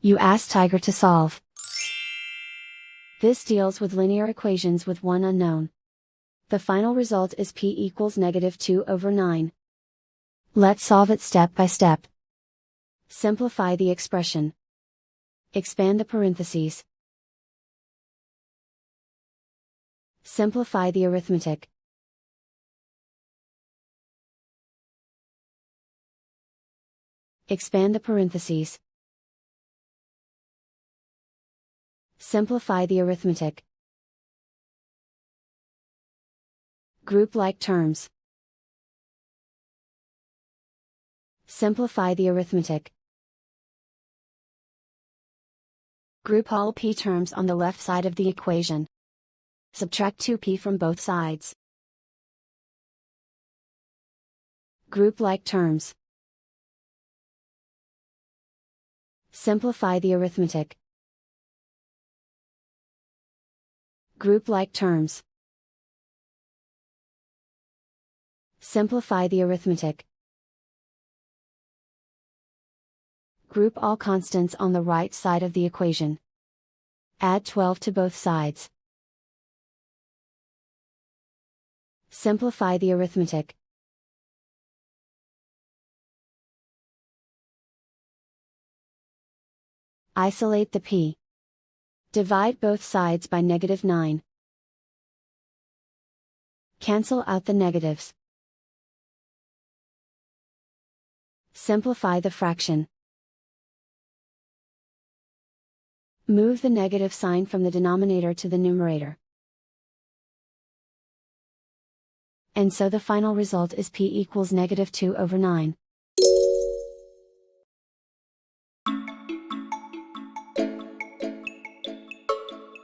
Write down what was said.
You ask Tiger to solve. This deals with linear equations with one unknown. The final result is p equals -2/9. Let's solve it step by step. Simplify the expression. Expand the parentheses. Simplify the arithmetic. Expand the parentheses. Simplify the arithmetic. Group like terms. Simplify the arithmetic. Group all p terms on the left side of the equation. Subtract 2p from both sides. Group like terms. Simplify the arithmetic. Group like terms. Simplify the arithmetic. Group all constants on the right side of the equation. Add 12 to both sides. Simplify the arithmetic. Isolate the p. Divide both sides by -9. Cancel out the negatives. Simplify the fraction. Move the negative sign from the denominator to the numerator. And so the final result is p equals -2/9.